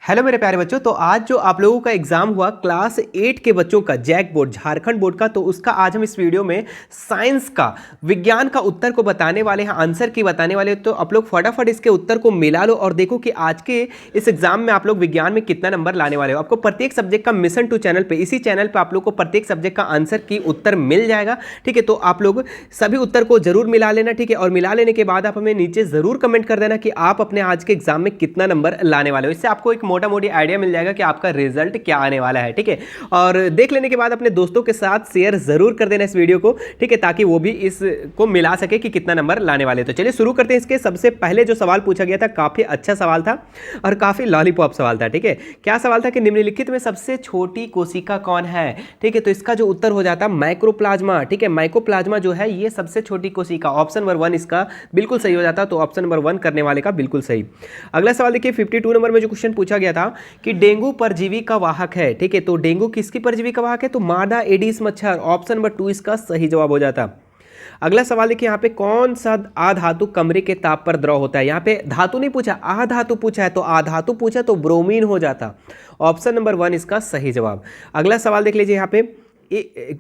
Hello मेरे प्यारे बच्चों। तो आज जो आप लोगों का एग्जाम हुआ क्लास 8 के बच्चों का जैक बोर्ड झारखंड बोर्ड का, तो उसका आज हम इस वीडियो में साइंस का विज्ञान का उत्तर को बताने वाले हैं, आंसर की बताने वाले हैं। तो आप लोग फटाफट इसके उत्तर को मिला लो और देखो कि आज के इस एग्जाम में आप लोग विज्ञान में कितना नंबर लाने वाले हो। आपको प्रत्येक सब्जेक्ट का मिशन टू चैनल पर, इसी चैनल पर आप लोग को प्रत्येक सब्जेक्ट का आंसर की उत्तर मिल जाएगा। ठीक है, तो आप लोग सभी उत्तर को जरूर मिला लेना। ठीक है, और मिला लेने के बाद आप हमें नीचे जरूर कमेंट कर देना कि आप अपने आज के एग्जाम में कितना नंबर लाने वाले हो। इससे आपको एक मोटा मोटी आइडिया मिल जाएगा कि आपका रिजल्ट क्या आने वाला है। ठीक है, और देख लेने के बाद अपने दोस्तों के साथ शेयर जरूर कर देना इस वीडियो को। ठीक है, ताकि वो भी इसको मिला सके कि कितना नंबर लाने वाले। तो चलिए शुरू करते हैं। इसके सबसे पहले जो सवाल पूछा गया था काफी अच्छा सवाल था और काफी लॉलीपॉप सवाल था। ठीक है, क्या सवाल था कि निम्नलिखित में सबसे छोटी कोशिका कौन है। ठीक है, तो इसका जो उत्तर हो जाता माइक्रोप्लाज्मा। ठीक है, माइक्रोप्लाज्मा जो है ये सबसे छोटी कोशिका, ऑप्शन नंबर 1 इसका बिल्कुल सही हो जाता। तो ऑप्शन नंबर 1 करने वाले का बिल्कुल सही। अगला सवाल देखिए 52 नंबर में जो क्वेश्चन पूछा गया था कि डेंगू परजीवी का वाहक है। ठीक है, तो डेंगू किसकी परजीवी का वाहक है, तो मादा एडिस मच्छर, ऑप्शन नंबर 2 इसका सही जवाब हो जाता। अगला सवाल देखिए यहाँ पे कौन सा अधातु कमरे के ताप पर द्रव होता है। यहाँ पे धातु नहीं पूछा, अधातु पूछा है, तो अधातु पूछा तो ब्रोमीन हो जाता। ऑप्शन नंबर 1 इसका सही जवाब। अगला सवाल देख लीजिए यहाँ पे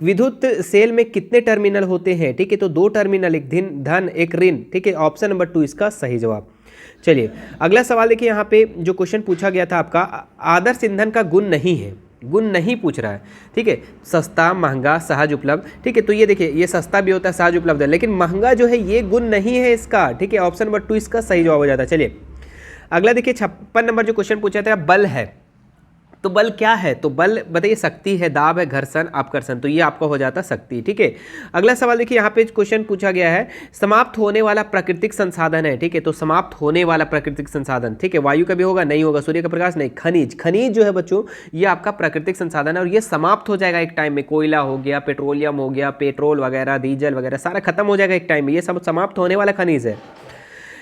विद्युत सेल में कितने टर्मिनल होते हैं। ठीक है, तो 2 टर्मिनल, एक धन एक ऋण। ठीक है, ऑप्शन नंबर 2 इसका सही जवाब। चलिए अगला सवाल देखिए यहाँ पे जो क्वेश्चन पूछा गया था आपका आदर्श ईंधन का गुण नहीं है, गुण नहीं पूछ रहा है। ठीक है, सस्ता, महंगा, सहज उपलब्ध। ठीक है, तो ये देखिए ये सस्ता भी होता है, सहज उपलब्ध है, लेकिन महंगा जो है ये गुण नहीं है इसका। ठीक है, ऑप्शन नंबर 2 इसका सही जवाब हो जाता है। चलिए अगला देखिए 56 नंबर जो क्वेश्चन पूछा था बल है, तो बल क्या है, तो बल बताइए शक्ति है, दाब है, घर्षण, अपकर्षण, तो ये आपका हो जाता शक्ति। ठीक है, अगला सवाल देखिए यहाँ पे क्वेश्चन पूछा गया है समाप्त होने वाला प्राकृतिक संसाधन है। ठीक है, तो समाप्त होने वाला प्राकृतिक संसाधन, ठीक है, वायु का भी होगा, नहीं होगा, सूर्य का प्रकाश नहीं, खनिज, खनिज जो है बच्चों ये आपका प्राकृतिक संसाधन है और ये समाप्त हो जाएगा एक टाइम में। कोयला हो गया, पेट्रोलियम हो गया, पेट्रोल वगैरह, डीजल वगैरह सारा खत्म हो जाएगा एक टाइम में, ये सब समाप्त होने वाला खनिज है।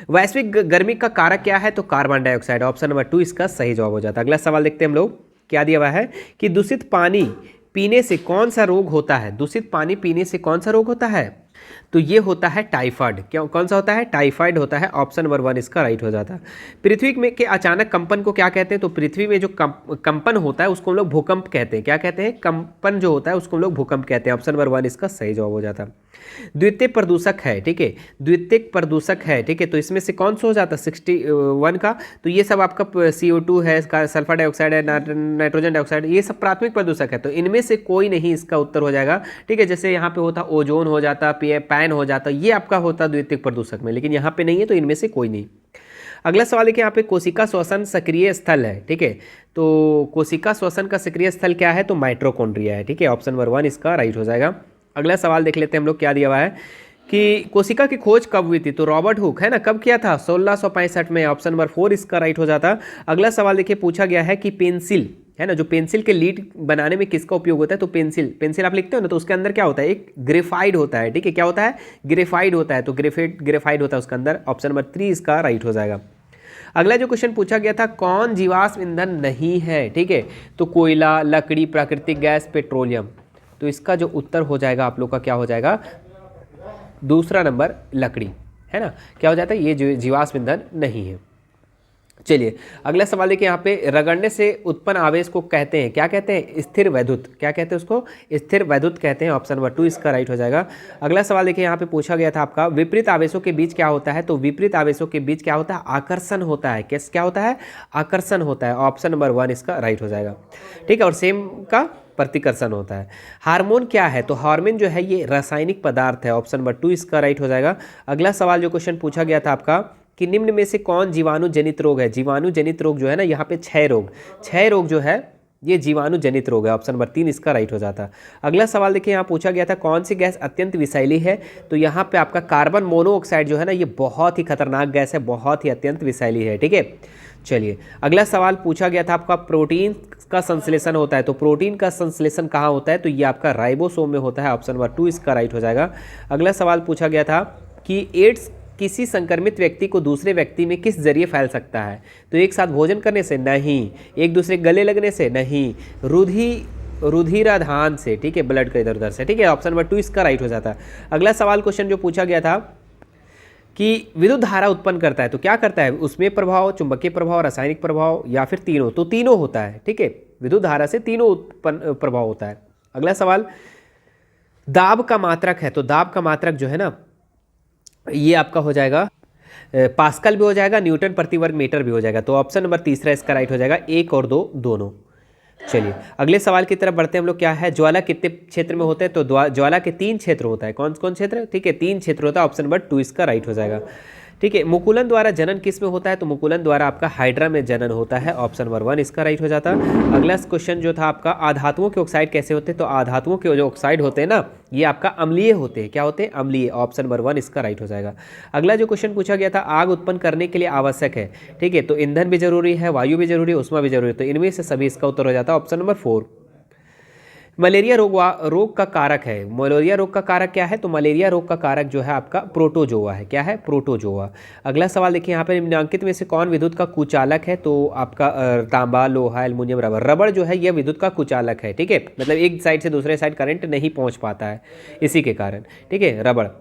वैश्विक गर्मी का कारक क्या है, तो कार्बन डाइऑक्साइड, ऑप्शन नंबर 2 इसका सही जवाब हो जाता है। अगला सवाल देखते हैं हम लोग, क्या दिया हुआ है कि दूषित पानी पीने से कौन सा रोग होता है। दूषित पानी पीने से कौन सा रोग होता है, तो ये होता है टाइफाइड। क्यों, कौन सा होता है, टाइफाइड होता है। ऑप्शन नंबर 1 इसका राइट हो जाता है। पृथ्वी में के अचानक कंपन को क्या कहते हैं, तो पृथ्वी में जो कंपन होता है उसको हम लोग भूकंप कहते हैं। क्या कहते हैं, कंपन जो होता है उसको हम लोग भूकंप कहते हैं। ऑप्शन नंबर 1 इसका सही जवाब हो जाता है। द्वितीयक प्रदूषक है। ठीक है, द्वितीयक प्रदूषक है। ठीक है, तो इसमें से कौन सा हो जाता है 61 का, तो ये सब आपका CO2 है, सल्फर डाइऑक्साइड है, नाइट्रोजन डाइऑक्साइड, ये सब प्राथमिक प्रदूषक है, तो इनमें से कोई नहीं इसका उत्तर हो जाएगा। ठीक है, जैसे यहाँ पे होता ओजोन हो जाता, पैन हो जाता, ये आपका होता द्वितीयक प्रदूषक में, लेकिन यहाँ पे नहीं है, तो इनमें से कोई नहीं। अगला सवाल देखिए यहाँ पे कोशिका श्वसन सक्रिय स्थल है। ठीक है, तो कोशिका श्वसन का सक्रिय स्थल क्या है, तो माइटोकॉन्ड्रिया है। ठीक है, ऑप्शन नंबर 1 इसका राइट हो जाएगा। अगला सवाल देख लेते हैं हम लोग, क्या दिया हुआ है कि कोशिका की खोज कब हुई थी, तो रॉबर्ट हुक है ना, कब किया था, 1665 में। ऑप्शन नंबर 4 इसका राइट हो जाता। अगला सवाल देखिए पूछा गया है कि पेंसिल है ना, जो पेंसिल के लीड बनाने में किसका उपयोग होता है, तो पेंसिल आप लिखते हो ना, तो उसके अंदर क्या होता है, एक ग्रेफाइड होता है। ठीक है, क्या होता है, ग्रेफाइड होता है, तो ग्रेफाइड होता है उसके अंदर। ऑप्शन नंबर 3 इसका राइट हो जाएगा। अगला जो क्वेश्चन पूछा गया था कौन जीवाश्म ईंधन नहीं है। ठीक है, तो कोयला, लकड़ी, प्राकृतिक गैस, पेट्रोलियम, तो इसका जो उत्तर हो जाएगा आप लोग का क्या हो जाएगा, दूसरा नंबर लकड़ी है ना, क्या हो जाता है, ये जो जीवाश्म ईंधन नहीं है। चलिए अगला सवाल देखिए यहाँ पे रगड़ने से उत्पन्न आवेश को कहते हैं, क्या कहते हैं, स्थिर वैद्युत, क्या कहते हैं उसको, स्थिर वैद्युत कहते हैं। ऑप्शन नंबर 2 इसका राइट हो जाएगा। अगला सवाल देखिए यहाँ पे पूछा गया था आपका विपरीत आवेशों के बीच क्या होता है, तो विपरीत आवेशों के बीच क्या होता है, आकर्षण होता है। क्या होता है, आकर्षण होता है। ऑप्शन नंबर 1 इसका राइट हो जाएगा। ठीक है, और सेम का प्रतिकर्षण होता है। हार्मोन क्या है, तो हार्मोन जो है ये रासायनिक पदार्थ है। ऑप्शन नंबर 2 इसका राइट हो जाएगा। अगला सवाल जो क्वेश्चन पूछा गया था आपका कि निम्न में से कौन जीवाणु जनित रोग है। जीवाणु जनित रोग जो है ना, यहाँ पे 6 रोग जो है ये जीवाणु जनित रोग है। ऑप्शन नंबर 3 इसका राइट हो जाता। अगला सवाल देखिए यहाँ पूछा गया था कौन सी गैस अत्यंत विषैली है, तो यहाँ पे आपका कार्बन मोनोऑक्साइड जो है ना, ये बहुत ही खतरनाक गैस है, बहुत ही अत्यंत विषैली है। ठीक है, चलिए अगला सवाल पूछा गया था आपका प्रोटीन का संश्लेषण होता है, तो प्रोटीन का संश्लेषण कहाँ होता है, तो ये आपका राइबोसोम में होता है। ऑप्शन नंबर 2 इसका राइट हो जाएगा। अगला सवाल पूछा गया था कि एड्स किसी संक्रमित व्यक्ति को दूसरे व्यक्ति में किस जरिए फैल सकता है, तो एक साथ भोजन करने से नहीं, एक दूसरे गले लगने से नहीं, रुधिराधान से। ठीक है, ब्लड का इधर उधर से। ठीक है, ऑप्शन नंबर 2 इसका राइट हो जाता है। अगला सवाल क्वेश्चन जो पूछा गया था कि विद्युत धारा उत्पन्न करता है तो क्या करता है, उसमें प्रभाव, चुंबकीय प्रभाव, रासायनिक प्रभाव या फिर तीनों, तो तीनों होता है। ठीक है, विद्युत धारा से तीनों उत्पन्न प्रभाव होता है। अगला सवाल, दाब का मात्रक है, तो दाब का मात्रक जो है ना ये आपका हो जाएगा पास्कल भी हो जाएगा, न्यूटन प्रति वर्ग मीटर भी हो जाएगा। तो ऑप्शन नंबर तीसरा इसका राइट हो जाएगा, 1 और 2 दोनों। चलिए अगले सवाल की तरफ बढ़ते हैं हम लोग। क्या है, ज्वाला कितने क्षेत्र में होते हैं, तो ज्वाला के 3 क्षेत्र होता है। कौन कौन क्षेत्र, ठीक है 3 क्षेत्र होता है। ऑप्शन नंबर 2 इसका राइट हो जाएगा। ठीक है, मुकुलन द्वारा जनन किस में होता है, तो मुकुलन द्वारा आपका हाइड्रा में जनन होता है। ऑप्शन नंबर 1 इसका राइट हो जाता है। अगला क्वेश्चन जो था आपका, आधातुओं के ऑक्साइड कैसे होते हैं, तो आधातुओं के जो ऑक्साइड होते हैं ना ये आपका अम्लीय होते हैं। क्या होते हैं, अम्लीय। ऑप्शन नंबर 1 इसका राइट हो जाएगा। अगला जो क्वेश्चन पूछा गया था, आग उत्पन्न करने के लिए आवश्यक है, ठीक है, तो ईंधन भी जरूरी है, वायु भी जरूरी है, उष्मा भी जरूरी है, तो इनमें से सभी इसका उत्तर हो जाता है ऑप्शन नंबर 4। मलेरिया रोग का कारक है, मलेरिया रोग का कारक क्या है, तो मलेरिया रोग का कारक जो है आपका प्रोटोजोआ है। क्या है, प्रोटोजोआ। अगला सवाल देखिए यहाँ पे, निम्नलिखित में से कौन विद्युत का कुचालक है, तो आपका तांबा, लोहा, एल्युमिनियम, रबर। रबर जो है यह विद्युत का कुचालक है। ठीक है, मतलब एक साइड से दूसरे साइड करंट नहीं पहुँच पाता है इसी के कारण। ठीक है, रबर।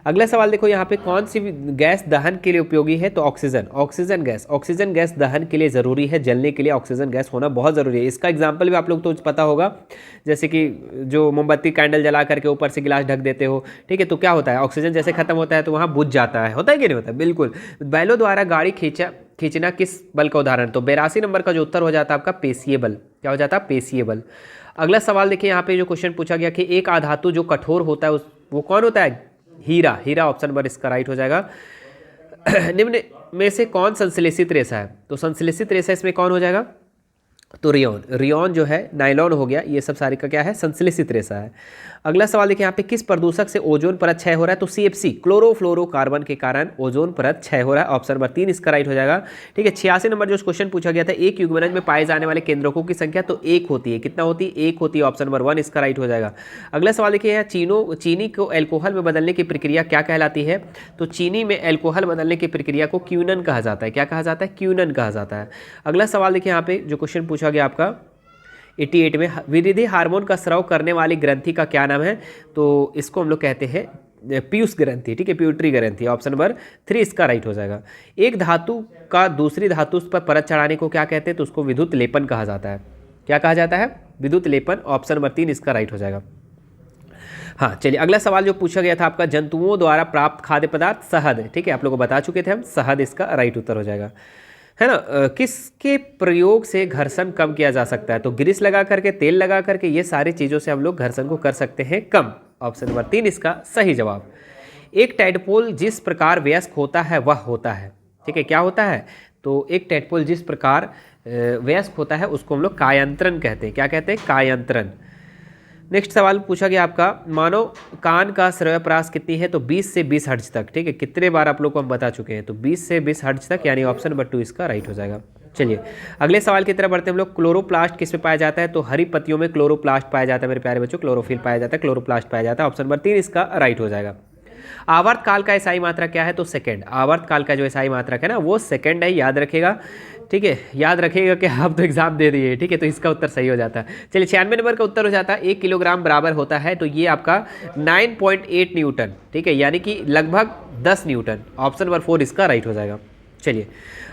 अगला सवाल देखो यहाँ पे, कौन सी गैस दहन के लिए उपयोगी है, तो oxygen. Oxygen gas, oxygen gas दहन के लिए ज़रूरी है, जलने के लिए ऑक्सीजन गैस होना बहुत ज़रूरी है। इसका एग्जांपल भी आप लोग तो पता होगा, जैसे कि जो मोमबत्ती कैंडल जला करके ऊपर से गिलास ढक देते हो, ठीक है, तो क्या होता है, ऑक्सीजन जैसे खत्म होता है तो वहाँ बुझ जाता है। होता है कि नहीं होता है, बिल्कुल। बैलों द्वारा गाड़ी खींचना किस बल का उदाहरण, तो 82 नंबर का जो उत्तर हो जाता है आपका पेशीय बल। क्या हो जाता है, पेशीय बल। अगला सवाल देखिए यहाँ पे, जो क्वेश्चन पूछा गया कि एक आधातु जो कठोर होता है वो कौन होता है, हीरा। हीरा ऑप्शन नंबर इसका राइट हो जाएगा। निम्न में से कौन संश्लेषित रेशा है, तो संश्लेषित रेशा इसमें कौन हो जाएगा, तो रियोन। रियोन जो है नायलॉन हो गया, ये सब सारे का क्या है, संश्लेषित रेशा है। अगला सवाल देखिए यहाँ पे, किस प्रदूषक से ओजोन परत क्षय हो रहा है, तो CFC क्लोरोफ्लोरोकार्बन के कारण ओजोन परत क्षय हो रहा है। ऑप्शन नंबर 3 इसका राइट हो जाएगा। ठीक है, 86 नंबर जो क्वेश्चन पूछा गया था, एक युग्मनज में पाए जाने वाले केंद्रकों की संख्या, तो 1 होती है। कितना होती है, 1 होती है। ऑप्शन नंबर 1 इसका राइट हो जाएगा। अगला सवाल देखिए यहाँ, चीनी को एल्कोहल में बदलने की प्रक्रिया क्या कहलाती है, तो चीनी में एल्कोहल बदलने की प्रक्रिया को क्यूनन कहा जाता है। क्या कहा जाता है, क्यूनन कहा जाता है। अगला सवाल देखिए यहाँ पे, जो क्वेश्चन पूछा गया आपका 88 में, विरिधि हार्मोन का स्राव करने वाली ग्रंथि का क्या नाम है, तो इसको हम लोग कहते हैं पीयूष ग्रंथि। ठीक है, प्यूटरी ग्रंथि। ऑप्शन नंबर 3 इसका राइट हो जाएगा। एक धातु का दूसरी धातु पर परत चढ़ाने को क्या कहते हैं, तो उसको विद्युत लेपन कहा जाता है। क्या कहा जाता है, विद्युत लेपन। ऑप्शन नंबर 3 इसका राइट हो जाएगा। हाँ चलिए, अगला सवाल जो पूछा गया था आपका, जंतुओं द्वारा प्राप्त खाद्य पदार्थ शहद। ठीक है, आप लोग को बता चुके थे हम, शहद इसका राइट उत्तर हो जाएगा, है ना। किसके प्रयोग से घर्षण कम किया जा सकता है, तो ग्रीस लगा करके, तेल लगा करके, ये सारी चीज़ों से हम लोग घर्षण को कर सकते हैं कम। ऑप्शन नंबर 3 इसका सही जवाब। एक टैडपोल जिस प्रकार वयस्क होता है वह होता है, ठीक है, क्या होता है, तो एक टैडपोल जिस प्रकार वयस्क होता है उसको हम लोग कायांतरण कहते हैं। क्या कहते हैं, कायांतरण। नेक्स्ट सवाल पूछा गया आपका, मानव कान का श्रव्यपरास कितनी है, तो 20 से 20 हर्ट्ज तक। ठीक है, कितने बार आप लोग को हम बता चुके हैं, तो 20 से 20 हर्ट्ज तक, यानी ऑप्शन नंबर 2 इसका राइट हो जाएगा। चलिए अगले सवाल की तरफ बढ़ते हैं हम लोग। क्लोरोप्लास्ट किस में पाया जाता है, तो हरी पत्तियों में क्लोरोप्लास्ट पाया जाता है मेरे प्यारे बच्चों, क्लोरोफिल पाया जाता है, क्लोरोप्लास्ट पाया जाता है। ऑप्शन नंबर 3 इसका राइट हो जाएगा। आवर्त काल का एसआई मात्रा क्या है, तो सेकंड। आवर्त काल का जो एसआई मात्रक है ना वो सेकंड है, याद रखेगा। ठीक है, याद रखिएगा कि आप तो एग्जाम दे दिए। ठीक है, तो इसका उत्तर सही हो जाता है। चलिए 96 नंबर का उत्तर हो जाता है, 1 किलोग्राम बराबर होता है, तो ये आपका 9.8 न्यूटन। ठीक है, यानी कि लगभग 10 न्यूटन। ऑप्शन नंबर 4 इसका राइट हो जाएगा। चलिए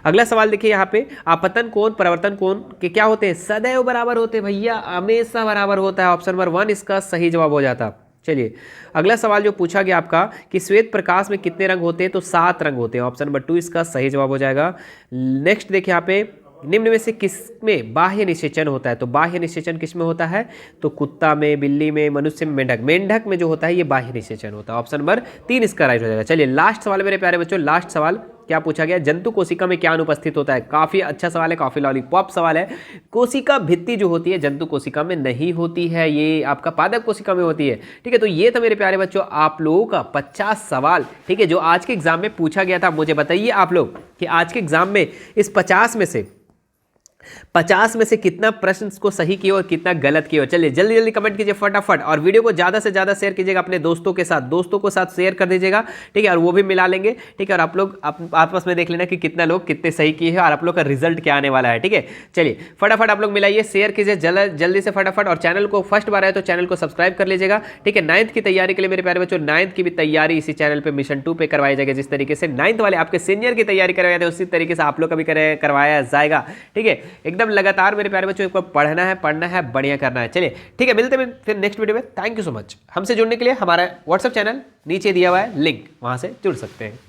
अगला सवाल देखिए यहाँ पे, आपतन कोण परिवर्तन कोण के क्या होते हैं, सदैव बराबर होते हैं भैया, हमेशा बराबर होता है। ऑप्शन नंबर 1 इसका सही जवाब हो जाता। चलिए अगला सवाल जो पूछा गया आपका कि श्वेत प्रकाश में कितने रंग होते हैं, तो 7 रंग होते हैं। ऑप्शन नंबर 2 इसका सही जवाब हो जाएगा। नेक्स्ट देखिए यहाँ पे, निम्न में से किसमें बाह्य निषेचन होता है, तो बाह्य निषेचन किसमें होता है, तो कुत्ता में, बिल्ली में, मनुष्य में, मेंढक। मेंढक में जो होता है ये बाह्य निषेचन होता है। ऑप्शन नंबर 3 इसका राइट हो जाएगा। चलिए लास्ट सवाल मेरे प्यारे बच्चों, लास्ट सवाल क्या पूछा गया, जंतु कोशिका में क्या अनुपस्थित होता है। काफी अच्छा सवाल है, काफी लॉलीपॉप सवाल है। कोशिका भित्ति जो होती है जंतु कोशिका में नहीं होती है, ये आपका पादप कोशिका में होती है। ठीक है, तो ये था मेरे प्यारे बच्चों आप लोगों का 50 सवाल, ठीक है, जो आज के एग्जाम में पूछा गया था। मुझे बताइए आप लोग कि आज के एग्जाम में इस 50 में से 50 में से कितना प्रश्न को सही किए और कितना गलत किए हो। चलिए जल्दी जल्दी कमेंट कीजिए फटाफट, और वीडियो को ज़्यादा से ज़्यादा शेयर कीजिएगा अपने दोस्तों के साथ, दोस्तों को साथ शेयर कर दीजिएगा, ठीक है, और वो भी मिला लेंगे, ठीक है। और आप लोग आपस में देख लेना कि कितना लोग कितने सही किए हैं और आप लोग का रिजल्ट क्या आने वाला है, ठीक है। चलिए फटाफट आप लोग मिलाइए, शेयर कीजिए जल्दी से फटाफट, और चैनल को फर्स्ट बार आए तो चैनल को सब्सक्राइब कर लीजिएगा, ठीक है। 9th की तैयारी के लिए मेरे प्यारे बच्चों, 9th की भी तैयारी इसी चैनल पे मिशन 2 पे करवाई जाएगी। जिस तरीके से 9th वाले आपके सीनियर की तैयारी करवाए थे उसी तरीके से आप लोग का भी करवाया जाएगा, ठीक है। एकदम लगातार मेरे प्यारे बच्चों को पढ़ना है, बढ़िया करना है। चलिए ठीक है, मिलते हैं फिर नेक्स्ट वीडियो में। Thank you so much. हमसे जुड़ने के लिए हमारा व्हाट्सएप चैनल नीचे दिया हुआ है लिंक, वहां से जुड़ सकते हैं।